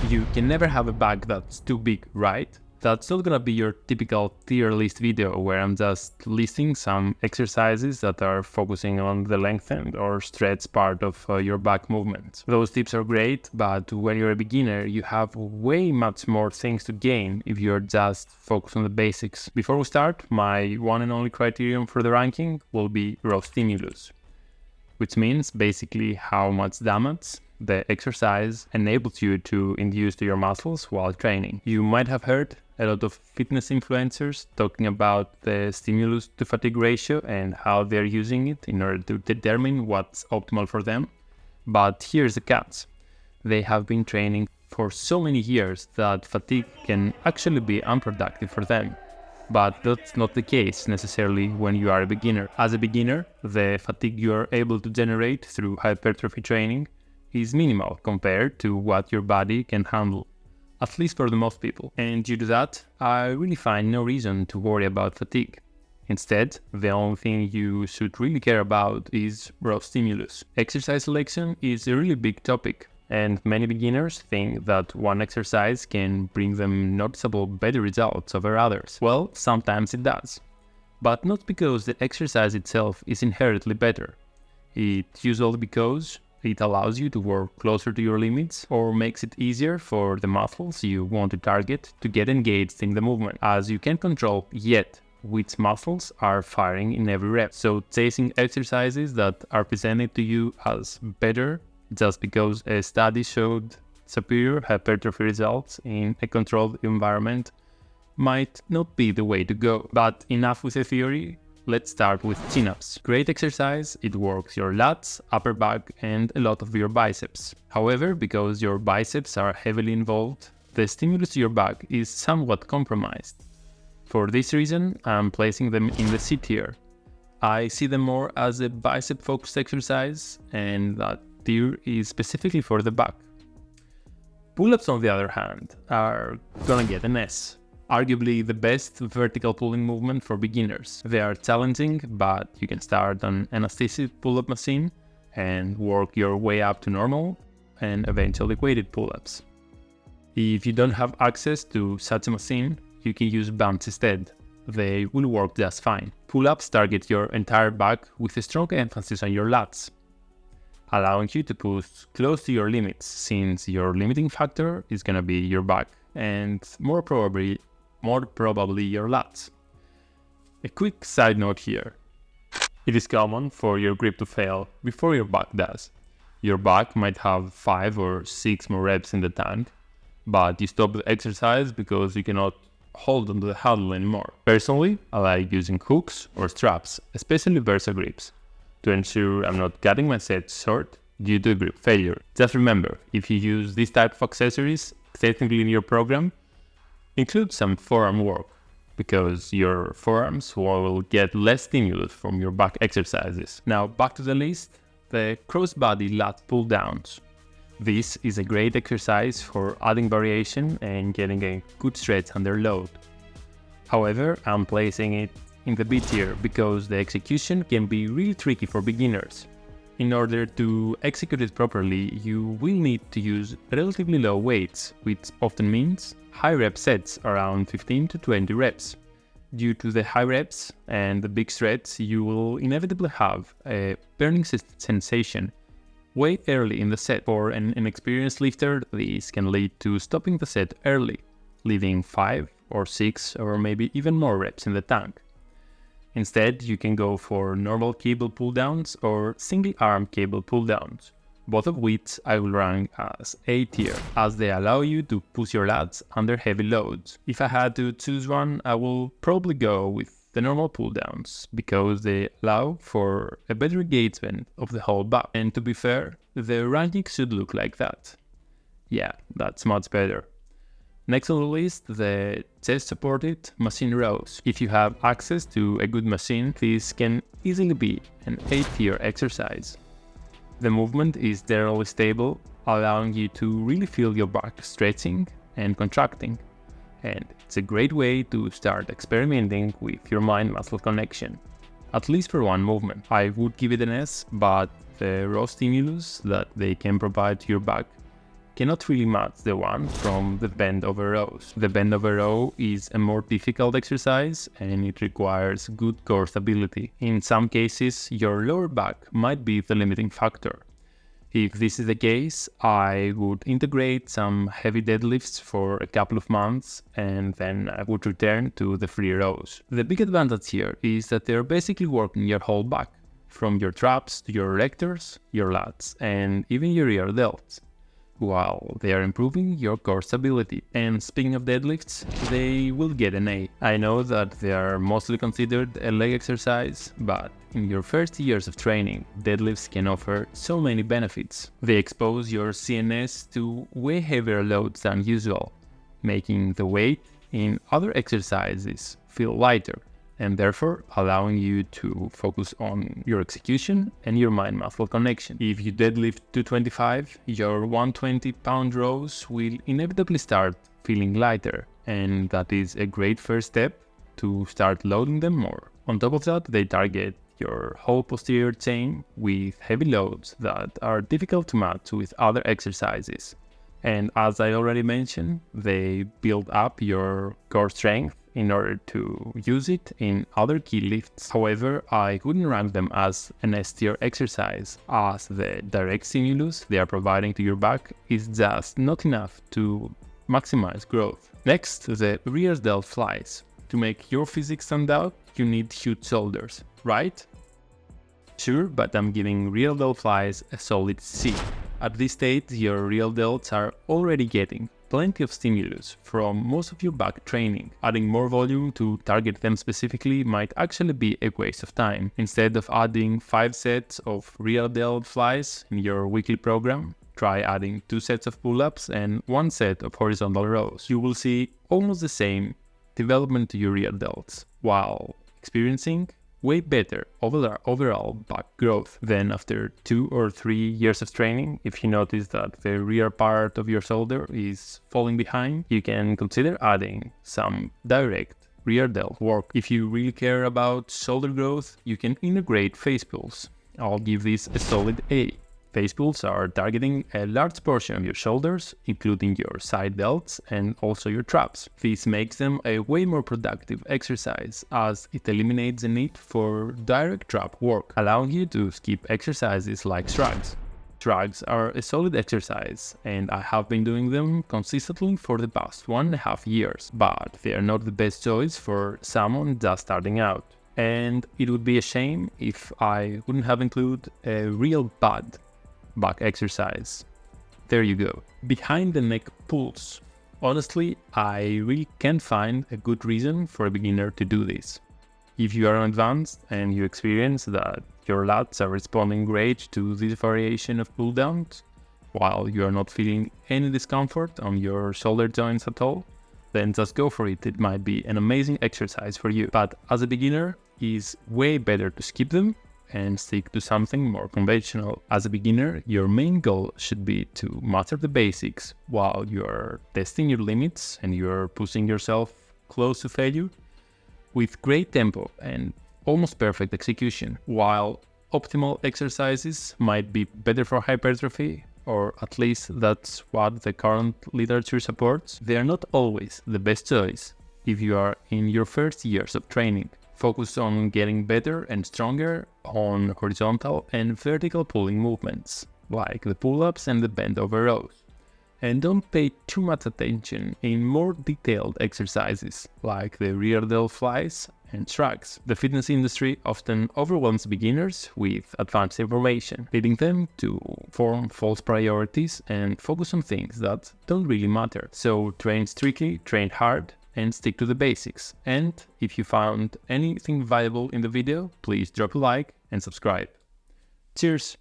You can never have a back that's too big, right? That's not gonna be your typical tier list video where I'm just listing some exercises that are focusing on the lengthen or stretch part of your back movement. Those tips are great, but when you're a beginner, you have way much more things to gain if you're just focused on the basics. Before we start, my one and only criterion for the ranking will be raw stimulus, which means basically how much damage the exercise enables you to induce to your muscles while training. You might have heard a lot of fitness influencers talking about the stimulus to fatigue ratio and how they're using it in order to determine what's optimal for them. But here's the catch. They have been training for so many years that fatigue can actually be unproductive for them. But that's not the case necessarily when you are a beginner. As a beginner, the fatigue you are able to generate through hypertrophy training is minimal compared to what your body can handle, at least for the most people. And due to that, I really find no reason to worry about fatigue. Instead, the only thing you should really care about is raw stimulus. Exercise selection is a really big topic, and many beginners think that one exercise can bring them noticeable better results over others. Well, sometimes it does, but not because the exercise itself is inherently better. It's usually because it allows you to work closer to your limits or makes it easier for the muscles you want to target to get engaged in the movement, as you can't control yet which muscles are firing in every rep. So chasing exercises that are presented to you as better just because a study showed superior hypertrophy results in a controlled environment might not be the way to go. But enough with the theory. Let's start with chin-ups. Great exercise, it works your lats, upper back and a lot of your biceps. However, because your biceps are heavily involved, the stimulus to your back is somewhat compromised. For this reason, I'm placing them in the C tier. I see them more as a bicep-focused exercise, and that tier is specifically for the back. Pull-ups, on the other hand, are gonna get an S. Arguably the best vertical pulling movement for beginners. They are challenging, but you can start on an assisted pull-up machine and work your way up to normal and eventually weighted pull-ups. If you don't have access to such a machine, you can use bands instead. They will work just fine. Pull-ups target your entire back with a strong emphasis on your lats, allowing you to push close to your limits, since your limiting factor is gonna be your back and more probably your lats. A quick side note here. It is common for your grip to fail before your back does. Your back might have 5 or 6 more reps in the tank, but you stop the exercise because you cannot hold onto the handle anymore. Personally, I like using hooks or straps, especially Versa grips, to ensure I'm not cutting my set short due to grip failure. Just remember, if you use this type of accessories technically in your program, include some forearm work, because your forearms will get less stimulus from your back exercises. Now back to the list, the crossbody lat pull downs. This is a great exercise for adding variation and getting a good stretch under load. However, I'm placing it in the B tier because the execution can be really tricky for beginners. In order to execute it properly, you will need to use relatively low weights, which often means high rep sets around 15 to 20 reps. Due to the high reps and the big stretch, you will inevitably have a burning sensation way early in the set. For an inexperienced lifter, this can lead to stopping the set early, leaving 5 or 6 or maybe even more reps in the tank. Instead, you can go for normal cable pull-downs or single-arm cable pull-downs, both of which I will rank as A tier, as they allow you to push your lats under heavy loads. If I had to choose one, I will probably go with the normal pull-downs, because they allow for a better engagement of the whole back. And to be fair, the ranking should look like that. Yeah, that's much better. Next on the list, the chest-supported machine rows. If you have access to a good machine, this can easily be an A tier exercise. The movement is generally stable, allowing you to really feel your back stretching and contracting. And it's a great way to start experimenting with your mind-muscle connection, at least for one movement. I would give it an S, but the raw stimulus that they can provide to your back cannot really match the one from the bend over rows. The bend over row is a more difficult exercise and it requires good core stability. In some cases, your lower back might be the limiting factor. If this is the case, I would integrate some heavy deadlifts for a couple of months and then I would return to the free rows. The big advantage here is that they're basically working your whole back, from your traps to your erectors, your lats, and even your rear delts, while they are improving your core stability. And speaking of deadlifts, they will get an A. I know that they are mostly considered a leg exercise, but in your first years of training, deadlifts can offer so many benefits. They expose your CNS to way heavier loads than usual, making the weight in other exercises feel lighter, and therefore allowing you to focus on your execution and your mind-muscle connection. If you deadlift 225, your 120-pound rows will inevitably start feeling lighter, and that is a great first step to start loading them more. On top of that, they target your whole posterior chain with heavy loads that are difficult to match with other exercises. And as I already mentioned, they build up your core strength in order to use it in other key lifts. However, I wouldn't rank them as an S tier exercise, as the direct stimulus they are providing to your back is just not enough to maximize growth. Next, the rear delt flies. To make your physique stand out, you need huge shoulders, right? Sure, but I'm giving rear delt flies a solid C. At this stage, your rear delts are already getting plenty of stimulus from most of your back training. Adding more volume to target them specifically might actually be a waste of time. Instead of adding 5 sets of rear delt flies in your weekly program, try adding 2 sets of pull-ups and 1 set of horizontal rows. You will see almost the same development to your rear delts, while experiencing way better overall back growth. Then after 2 or 3 years of training, if you notice that the rear part of your shoulder is falling behind, you can consider adding some direct rear delt work. If you really care about shoulder growth, you can integrate face pulls. I'll give this a solid A. Face pulls are targeting a large portion of your shoulders, including your side delts and also your traps. This makes them a way more productive exercise as it eliminates the need for direct trap work, allowing you to skip exercises like shrugs. Shrugs are a solid exercise and I have been doing them consistently for the past 1.5 years, but they are not the best choice for someone just starting out. And it would be a shame if I wouldn't have included a real bad back exercise. There you go. Behind the neck pulls. Honestly, I really can't find a good reason for a beginner to do this. If you are advanced and you experience that your lats are responding great to this variation of pull downs, while you are not feeling any discomfort on your shoulder joints at all, then just go for it. It might be an amazing exercise for you. But as a beginner, it's way better to skip them and stick to something more conventional. As a beginner, your main goal should be to master the basics while you're testing your limits and you're pushing yourself close to failure with great tempo and almost perfect execution. While optimal exercises might be better for hypertrophy, or at least that's what the current literature supports, they are not always the best choice if you are in your first years of training. Focus on getting better and stronger on horizontal and vertical pulling movements, like the pull-ups and the bend over rows. And don't pay too much attention in more detailed exercises, like the rear delt flies and shrugs. The fitness industry often overwhelms beginners with advanced information, leading them to form false priorities and focus on things that don't really matter. So train strictly, train hard, and stick to the basics. And if you found anything valuable in the video, please drop a like and subscribe. Cheers!